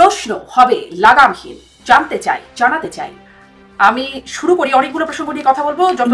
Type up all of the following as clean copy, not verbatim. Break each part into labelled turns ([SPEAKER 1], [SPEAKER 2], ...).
[SPEAKER 1] প্রশ্ন হবে লাগামহীন। জানতে চাই, জানাতে চাই। আমি শুরু করি, অনেকগুলো প্রসঙ্গ নিয়ে কথা বলবো, যত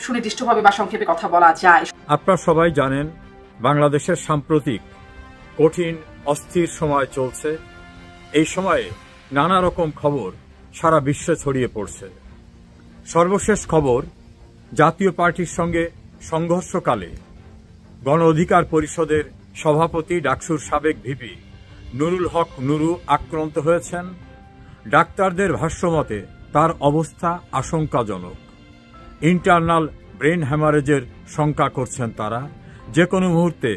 [SPEAKER 1] সুনির্দিষ্টভাবে বা সংক্ষেপে কথা বলা যায়।
[SPEAKER 2] আপনারা সবাই জানেন বাংলাদেশের সাম্প্রতিক কঠিন অস্থির সময় চলছে। এই সময়ে নানা রকম খবর সারা বিশ্বে ছড়িয়ে পড়ছে। সর্বশেষ খবর, জাতীয় পার্টির সঙ্গে সংঘর্ষকালে গণ অধিকার পরিষদের সভাপতি ডাকসুর সাবেক ভিপি নুরুল হক নুরু আক্রান্ত হয়েছেন। ডাক্তারদের ভাষ্যমতে তার অবস্থা আশঙ্কাজনক। ইন্টারনাল ব্রেন হ্যামারেজের শঙ্কা করছেন তারা। যে কোনো মুহূর্তে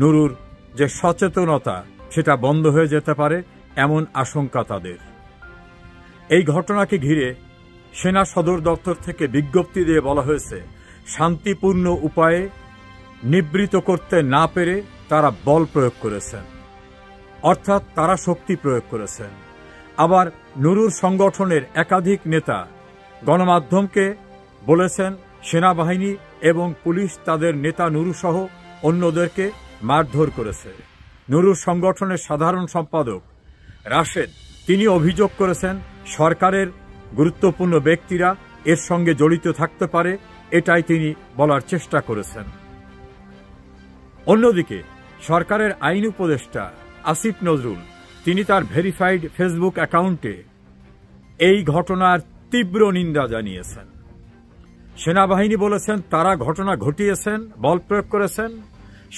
[SPEAKER 2] নুরুর যে সচেতনতা সেটা বন্ধ হয়ে যেতে পারে, এমন আশঙ্কা তাদের। এই ঘটনাকে ঘিরে সেনা সদর দপ্তর থেকে বিজ্ঞপ্তি দিয়ে বলা হয়েছে, শান্তিপূর্ণ উপায়ে নিবৃত করতে না পেরে তারা বল প্রয়োগ করেছেন, অর্থাৎ তারা শক্তি প্রয়োগ করেছেন। আবার নুরুর সংগঠনের একাধিক নেতা গণমাধ্যমকে বলেছেন সেনাবাহিনী এবং পুলিশ তাদের নেতা নুরুসহ অন্যদেরকে মারধর করেছে। নুরুর সংগঠনের সাধারণ সম্পাদক রাশেদ তিনি অভিযোগ করেছেন সরকারের গুরুত্বপূর্ণ ব্যক্তিরা এর সঙ্গে জড়িত থাকতে পারে, এটাই তিনি বলার চেষ্টা করেছেন। অন্যদিকে সরকারের আইন উপদেষ্টা আসিফ নজরুল তিনি তার ভেরিফাইড ফেসবুক অ্যাকাউন্টে এই ঘটনার তীব্র নিন্দা জানিয়েছেন। সেনাবাহিনী বলেছেন তারা ঘটনা ঘটিয়েছেন, বল প্রয়োগ করেছেন।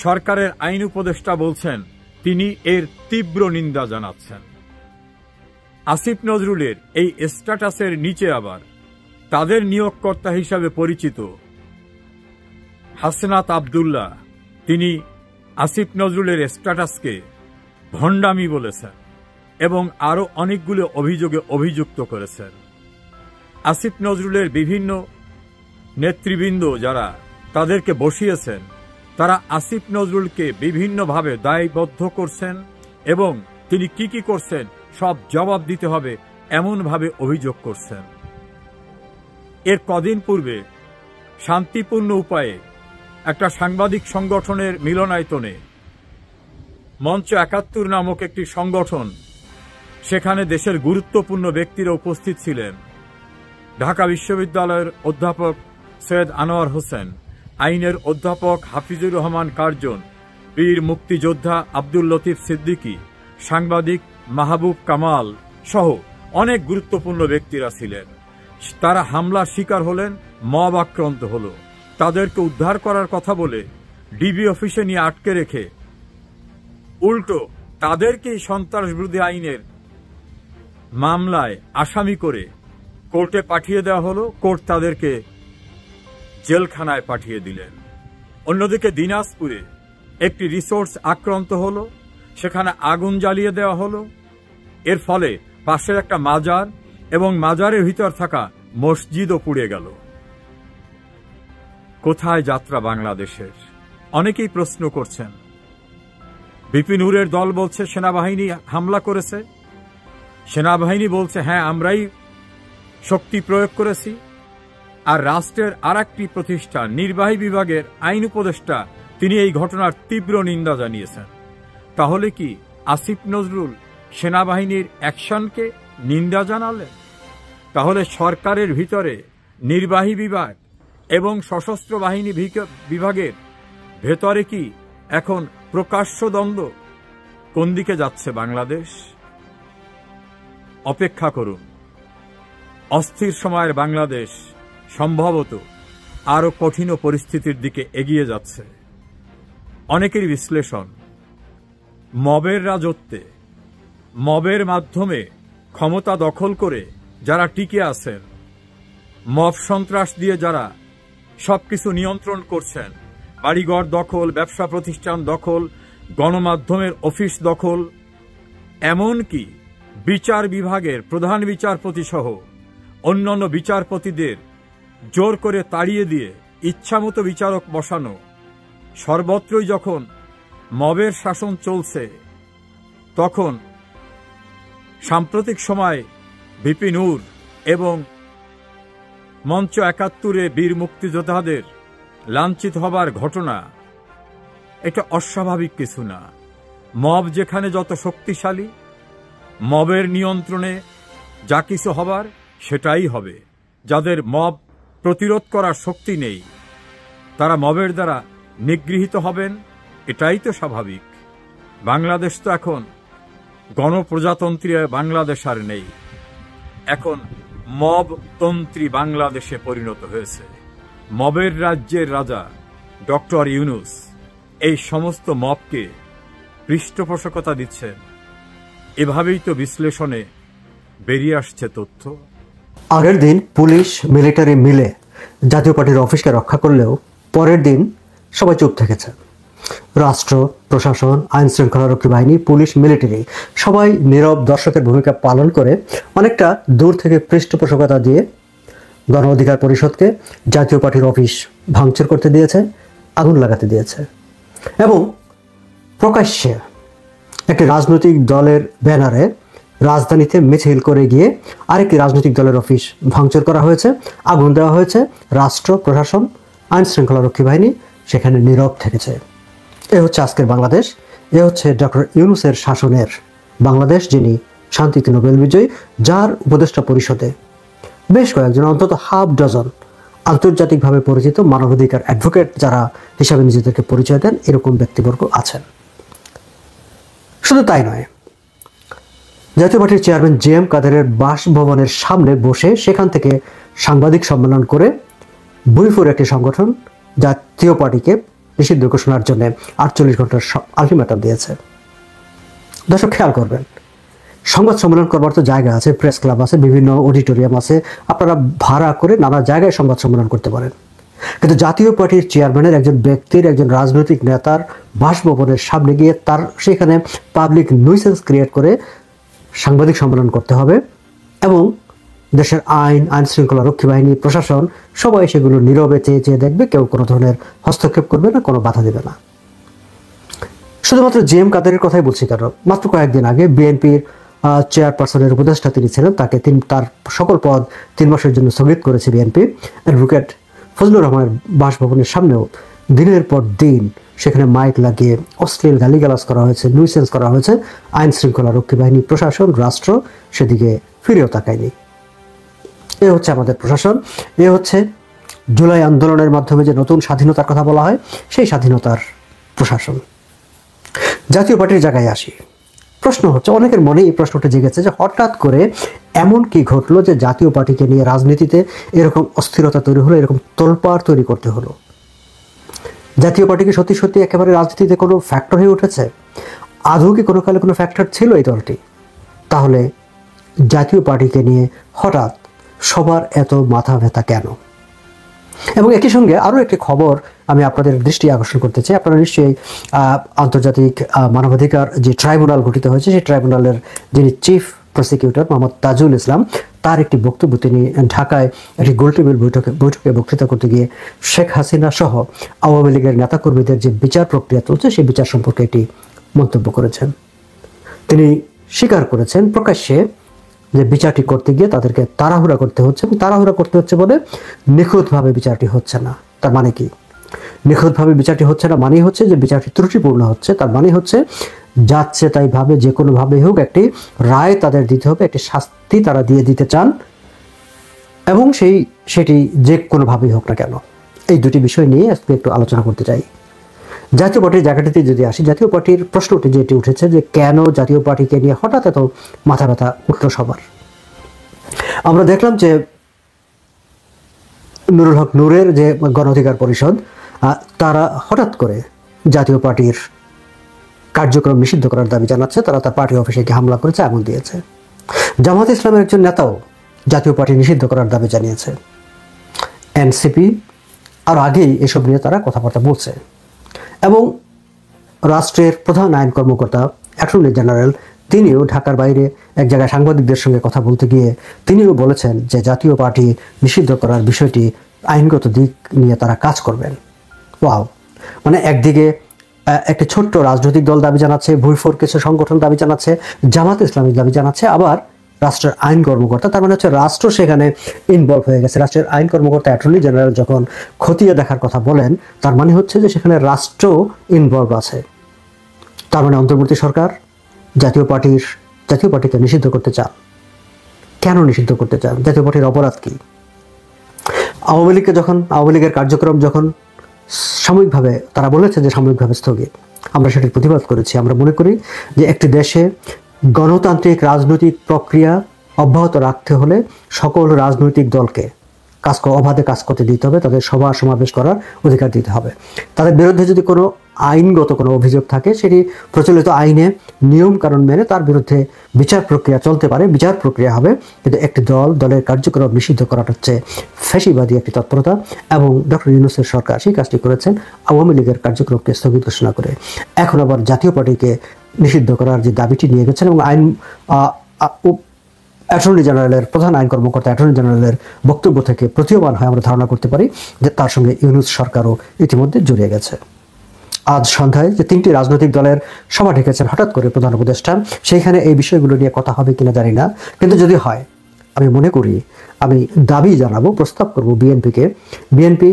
[SPEAKER 2] সরকারের আইন উপদেষ্টা বলছেন তিনি এর তীব্র নিন্দা জানাচ্ছেন। আসিফ নজরুলের এই স্ট্যাটাসের নিচে আবার তাদের নিয়োগকর্তা হিসাবে পরিচিত হাসনাত আব্দুল্লাহ তিনি আসিফ নজরুলের স্ট্যাটাসকে ভণ্ডামি বলেছেন এবং আরও অনেকগুলো অভিযোগে অভিযুক্ত করেছেন। আসিফ নজরুলের বিভিন্ন নেতৃবৃন্দ যারা তাদেরকে বসিয়েছেন, তারা আসিফ নজরুলকে বিভিন্নভাবে দায়বদ্ধ করছেন এবং তিনি কি কি করছেন সব জবাব দিতে হবে এমনভাবে অভিযোগ করছেন। এর কদিন পূর্বে শান্তিপূর্ণ উপায়ে একটা সাংবাদিক সংগঠনের মিলনায়তনে মঞ্চ ৭১ নামক একটি সংগঠন, সেখানে দেশের গুরুত্বপূর্ণ ব্যক্তিরা উপস্থিত ছিলেন। ঢাকা বিশ্ববিদ্যালয়ের অধ্যাপক সৈয়দ আনোয়ার হোসেন, আইনের অধ্যাপক হাফিজুর রহমান কার্জন, বীর মুক্তিযোদ্ধা আব্দুল লতিফ সিদ্দিকী, সাংবাদিক মাহবুব কামাল সহ অনেক গুরুত্বপূর্ণ ব্যক্তিরা ছিলেন। তারা হামলার শিকার হলেন, মব আক্রান্ত হল। তাদেরকে উদ্ধার করার কথা বলে ডিবি অফিসে নিয়ে আটকে রেখে উল্টো তাদেরকেই সন্ত্রাস বিরোধী আইনের মামলায় আসামি করে কোর্টে পাঠিয়ে দেওয়া হলো। কোর্ট তাদেরকে জেলখানায় পাঠিয়ে দিলেন। অন্যদিকে দিনাজপুরে একটি রিসোর্স আক্রান্ত হলো, সেখানে আগুন জ্বালিয়ে দেওয়া হলো। এর ফলে পাশের একটা মাজার এবং মাজারের ভিতর থাকা মসজিদও পুড়ে গেল। কোথায় যাত্রা বাংলাদেশের? অনেকেই প্রশ্ন করছেন। ভিপি নূরের দল বলছে সেনাবাহিনী হামলা করেছে, সেনাবাহিনী বলছে হ্যাঁ আমরাই শক্তি প্রয়োগ করেছি। আর রাষ্ট্রের আর একটি প্রতিষ্ঠান নির্বাহী বিভাগের আইন উপদেষ্টা তিনি এই ঘটনার তীব্র নিন্দা জানিয়েছেন। তাহলে কি আসিফ নজরুল সেনাবাহিনীর অ্যাকশনকে নিন্দা জানালেন? তাহলে সরকারের ভিতরে নির্বাহী বিভাগ এবং সশস্ত্র বাহিনী বিভাগের ভেতরে কি এখন প্রকাশ্য দ্বন্দ্ব? কোন দিকে যাচ্ছে বাংলাদেশ? অপেক্ষা করুন। অস্থির সময়ের বাংলাদেশ সম্ভবত আরো কঠিন পরিস্থিতির দিকে এগিয়ে যাচ্ছে। অনেকের বিশ্লেষণ, মবের রাজত্বে, মবের মাধ্যমে ক্ষমতা দখল করে যারা টিকে আছেন, মব সন্ত্রাস দিয়ে যারা সবকিছু নিয়ন্ত্রণ করছেন, বাড়িঘর দখল, ব্যবসা প্রতিষ্ঠান দখল, গণমাধ্যমের অফিস দখল, এমনকি বিচার বিভাগের প্রধান বিচারপতি সহ অন্যান্য বিচারপতিদের জোর করে তাড়িয়ে দিয়ে ইচ্ছামতো বিচারক বসানো, সর্বত্রই যখন মবের শাসন চলছে, তখন সাম্প্রতিক সময় ভিপি নূর এবং মঞ্চ ৭১-এ বীর মুক্তিযোদ্ধাদের লাঞ্ছিত হবার ঘটনা এটা অস্বাভাবিক কিছু না। মব যেখানে যত শক্তিশালী, মবের নিয়ন্ত্রণে যা কিছু হবার সেটাই হবে। যাদের মব প্রতিরোধ করার শক্তি নেই তারা মবের দ্বারা নিগৃহীত হবেন, এটাই তো স্বাভাবিক। বাংলাদেশ তো এখন গণপ্রজাতন্ত্রী বাংলাদেশ আর নেই, এখন মবতন্ত্রী বাংলাদেশে পরিণত হয়েছে। মবের রাজ্যের রাজা ডক্টর ইউনূস এই সমস্ত মবকে পৃষ্ঠপোষকতা দিচ্ছেন। এভাবেই তো বিশ্লেষণে বেরিয়ে আসছে তথ্য।
[SPEAKER 3] আগের দিন পুলিশ মিলিটারি মিলে জাতীয় পার্টির অফিসকে রক্ষা করলেও পরের দিন সবাই চুপ থেকেছে। রাষ্ট্র, প্রশাসন, আইন শৃঙ্খলারক্ষী বাহিনী, পুলিশ, মিলিটারি সবাই নীরব দর্শকের ভূমিকা পালন করে অনেকটা দূর থেকে পৃষ্ঠপোষকতা দিয়ে গণ অধিকার পরিষদকে জাতীয় পার্টির অফিস ভাঙচুর করতে দিয়েছে, আগুন লাগাতে দিয়েছে এবং প্রকাশ্যে একটি রাজনৈতিক দলের ব্যানারে রাজধানীতে মিছিল করে গিয়ে আরেকটি রাজনৈতিক দলের অফিস ভাঙচুর করা হয়েছে, আগুন দেওয়া হয়েছে। রাষ্ট্র, প্রশাসন, আইন শৃঙ্খলারক্ষী বাহিনী সেখানে নীরব থেকেছে। এ হচ্ছে আজকের বাংলাদেশ, এ হচ্ছে ডক্টর ইউনূসের শাসনের বাংলাদেশ, যিনি শান্তিতে নোবেল বিজয়ী, যার উপদেষ্টা পরিষদে বেশ কয়েকজন, অন্তত হাফ ডজন আন্তর্জাতিকভাবে পরিচিত মানবাধিকার অ্যাডভোকেট যারা হিসাবে নিজেদেরকে পরিচয় দেন, এরকম ব্যক্তিবর্গ আছেন। শুধু তাই নয়, জাতীয় পার্টির চেয়ারম্যান JM কাদেরের বাসভবনের সামনে বসে সেখান থেকে সাংবাদিক সম্মেলন করে বুইফোর একটি সংগঠন জাতীয় পার্টিকে নিষিদ্ধ ঘোষণার জন্য 48 ঘন্টার আলটিমেটাম দিয়েছে। দর্শক খেয়াল করবেন, সংবাদ সম্মেলন করবার তো জায়গা আছে, প্রেস ক্লাব আছে, বিভিন্ন অডিটোরিয়াম আছে, আপনারা ভাড়া করে নানা জায়গায় সংবাদ সম্মেলন করতে পারেন। কিন্তু জাতীয় পার্টির চেয়ারম্যানের একজন ব্যক্তির, একজন রাজনৈতিক নেতার বাসভবনের সামনে গিয়ে তার সেখানে পাবলিক নুইসেন্স ক্রিয়েট করে সাংবাদিক সম্মেলন করতে হবে এবং দেশের আইন শৃঙ্খলা রক্ষী বাহিনী, প্রশাসন সবাই সেগুলো নীরবে চেয়ে চেয়ে দেখবে, কেউ কোনো ধরনের হস্তক্ষেপ করবে না, কোনো বাধা দেবে না। শুধুমাত্র JM কাদেরের কথাই বলছি কেন, মাত্র কয়েকদিন আগে বিএনপির চেয়ারপারসনের উপদেষ্টা তিনি ছিলেন, তাকে তার সকল পদ 3 মাসের জন্য স্থগিত করেছে বিএনপি। অ্যাডভোকেট ফজলুর রহমানের বাসভবনের সামনেও দিনের পর দিন সেখানে মাইক লাগিয়ে অশ্লীল গালিগালাজ করা হয়েছে, নুইসেন্স করা হয়েছে। আইন শৃঙ্খলা রক্ষী বাহিনী, প্রশাসন, রাষ্ট্র সেদিকে ফিরেও তাকায়নি। এ হচ্ছে আমাদের প্রশাসন, এ হচ্ছে জুলাই আন্দোলনের মাধ্যমে যে নতুন স্বাধীনতার কথা বলা হয়, সেই স্বাধীনতার প্রশাসন। জাতীয় পার্টির জায়গায় আসি। প্রশ্ন হচ্ছে, অনেকের মনে এই প্রশ্নটা জেগেছে যে হঠাৎ করে এমন কি ঘটলো যে জাতীয় পার্টিকে নিয়ে রাজনীতিতে এরকম অস্থিরতা তৈরি হলো, এরকম তোলপাড় তৈরি করতে হলো। জাতীয় পার্টিকে সত্যি সত্যি একেবারে রাজনীতিতে কোনো ফ্যাক্টর হয়ে উঠেছে? আদৌ কি কোনো কালে কোনো ফ্যাক্টর ছিল এই দলটি? তাহলে জাতীয় পার্টিকে নিয়ে হঠাৎ সবার এত মাথা ব্যথা কেন? এবং একই সঙ্গে আরও একটি খবর আমি আপনাদের দৃষ্টি আকর্ষণ করতে চাই। আপনারা নিশ্চয়ই আন্তর্জাতিক মানবাধিকার যে ট্রাইব্যুনাল গঠিত হয়েছে, সেই ট্রাইব্যুনালের যিনি চিফ প্রসিকিউটর মোহাম্মদ তাজুল ইসলাম, তার একটি বক্তব্য, তিনি ঢাকায় একটি গোলটেবিল বৈঠকে বক্তৃতা করতে গিয়ে শেখ হাসিনা সহ আওয়ামী লীগের নেতাকর্মীদের যে বিচার প্রক্রিয়া চলছে সেই বিচার সম্পর্কে একটি মন্তব্য করেছেন। তিনি স্বীকার করেছেন প্রকাশ্যে যে বিচারটি করতে গিয়ে তাদেরকে তাড়াহুড়া করতে হচ্ছে, এবং তাড়াহুড়া করতে হচ্ছে বলে নিখুঁতভাবে বিচারটি হচ্ছে না। তার মানে কি? নিখুঁতভাবে বিচারটি হচ্ছে না মানেই হচ্ছে যে বিচারটি ত্রুটিপূর্ণ হচ্ছে। তার মানে হচ্ছে যাচ্ছে তাই ভাবে যে কোনোভাবেই হোক একটি রায় তাদের দিতে হবে, একটি শাস্তি তারা দিয়ে দিতে চান, এবং সেটি যে কোনোভাবেই হোক না কেন। এই দুটি বিষয় নিয়ে আজকে একটু আলোচনা করতে চাই। জাতীয় পার্টির জায়গাটিতে যদি আসি, জাতীয় পার্টির প্রশ্নটি যেটি উঠেছে যে কেন জাতীয় পার্টিকে নিয়ে হঠাৎ এত মাথা ব্যথা উঠল সবার। আমরা দেখলাম যে নুরুল হক নূরের যে গণ অধিকার পরিষদ, তারা হঠাৎ করে জাতীয় পার্টির কার্যক্রম নিষিদ্ধ করার দাবি জানাচ্ছে। তারা তার পার্টি অফিসে গিয়ে হামলা করেছে, আগুন দিয়েছে। জামাত ইসলামের একজন নেতাও জাতীয় পার্টি নিষিদ্ধ করার দাবি জানিয়েছে। এনসিপি আর আগেই এসব নিয়ে তারা কথাবার্তা বলছে, এবং রাষ্ট্রের প্রধান আইন কর্মকর্তা অ্যাটর্নি জেনারেল তিনিও ঢাকার বাইরে এক জায়গায় সাংবাদিকদের সঙ্গে কথা বলতে গিয়ে তিনিও বলেছেন যে জাতীয় পার্টি নিষিদ্ধ করার বিষয়টি আইনগত দিক নিয়ে তারা কাজ করবেন। ওয়াও! মানে একদিকে একটি ছোট্ট রাজনৈতিক দল দাবি জানাচ্ছে, ভুইফোর কিছু সংগঠন দাবি জানাচ্ছে, জামাত ইসলামী দাবি জানাচ্ছে, আবার রাষ্ট্রের আইন কর্মকর্তা, তার মানে হচ্ছে রাষ্ট্র সেখানে ইনভলভ হয়ে গেছে। রাষ্ট্রের আইন কর্মকর্তা অ্যাটর্নি জেনারেল যখন খতিয়ে দেখার কথা বলেন, তার মানে হচ্ছে যে সেখানে রাষ্ট্র ইনভলভ আছে। তার মানে অন্তর্বর্তী সরকার, জাতীয় পার্টির জাতীয় পার্টিকে নিষিদ্ধ করতে চান? কেন নিষিদ্ধ করতে চান? জাতীয় পার্টির অপরাধ কি? আওয়ামী লীগের কার্যক্রম যখন সাময়িকভাবে, তারা বলেছে যে সাময়িকভাবে স্থগিত, আমরা সেটির প্রতিবাদ করেছি। আমরা মনে করি যে একটি দেশে গণতান্ত্রিক রাজনৈতিক প্রক্রিয়া অব্যাহত রাখতে হলে সকল রাজনৈতিক দলকে অবাধে কাজ করতে দিতে হবে, তাদের সভা সমাবেশ করার অধিকার দিতে হবে। তাদের বিরুদ্ধে যদি কোনো আইনগত কোনো অভিযোগ থাকে, সেটি প্রচলিত আইনে নিয়ম কানুন মেনে তার বিরুদ্ধে বিচার প্রক্রিয়া চলতে পারে, বিচার প্রক্রিয়া হবে। কিন্তু একটি দলের কার্যক্রম নিষিদ্ধ করাটা হচ্ছে ফ্যাসিবাদী একটি তৎপরতা, এবং ডক্টর ইউনূসের সরকার সেই কাজটি করেছেন আওয়ামী লীগের কার্যক্রমকে স্থগিত ঘোষণা করে। এখন আবার জাতীয় পার্টিকে নিষিদ্ধ করার যে দাবিটি নিয়ে গেছেন, এবং অ্যাটর্নি জেনারেলের প্রধান আইন কর্মকর্তা অ্যাটর্নি জেনারেলের বক্তব্য থেকে প্রতীয়মান হয় আমরা ধারণা করতে পারি যে তার সঙ্গে ইউনূস সরকারও ইতিমধ্যে জড়িয়ে গেছে। আজ সন্ধ্যায় যে 3টি রাজনৈতিক দলের সভা ডেকেছেন হঠাৎ করে প্রধান উপদেষ্টা, সেইখানে এই বিষয়গুলো নিয়ে কথা হবে কিনা জানি না, কিন্তু যদি হয় আমি মনে করি, আমি দাবি জানাবো, প্রস্তাব করব বিএনপিকে। বিএনপি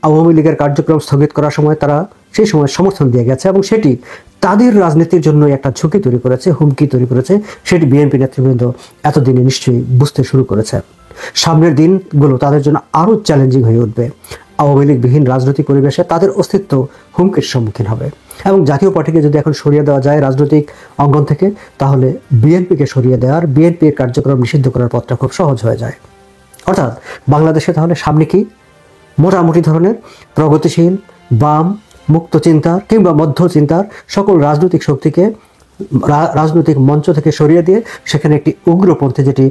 [SPEAKER 3] আওয়ামী লীগের কার্যক্রম স্থগিত করার সময় তারা সেই সময় সমর্থন দিয়ে গেছে, এবং সেটি তাদের রাজনীতির জন্য একটা ঝুঁকি তৈরি করেছে, হুমকি তৈরি করেছে। সেটি বিএনপি নেতৃবৃন্দ এতদিনে নিশ্চয়ই বুঝতে শুরু করেছে। সামনের দিনগুলো তাদের জন্য আরও চ্যালেঞ্জিং হয়ে উঠবে। আওয়ামী লীগবিহীন রাজনৈতিক পরিবেশে তাদের অস্তিত্ব হুমকির সম্মুখীন হবে, এবং জাতীয় পার্টিকে যদি এখন সরিয়ে দেওয়া যায় রাজনৈতিক অঙ্গন থেকে, তাহলে বিএনপিকে সরিয়ে দেওয়ার, বিএনপির কার্যক্রম নিষিদ্ধ করার পথটা খুব সহজ হয়ে যায়। অর্থাৎ বাংলাদেশে তাহলে সামনে কি মোটামুটি ধরনের প্রগতিশীল, বাম, মুক্ত চিন্তার কিংবা মধ্য চিন্তার সকল রাজনৈতিক শক্তিকে রাজনৈতিক মঞ্চ থেকে সরিয়ে দিয়ে সেখানে একটি উগ্রপন্থী, যেটি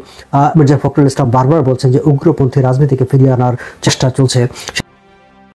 [SPEAKER 3] মির্জা ফখরুল ইসলাম বারবার বলছেন যে উগ্রপন্থী রাজনীতিকে ফিরিয়ে আনার চেষ্টা চলছে,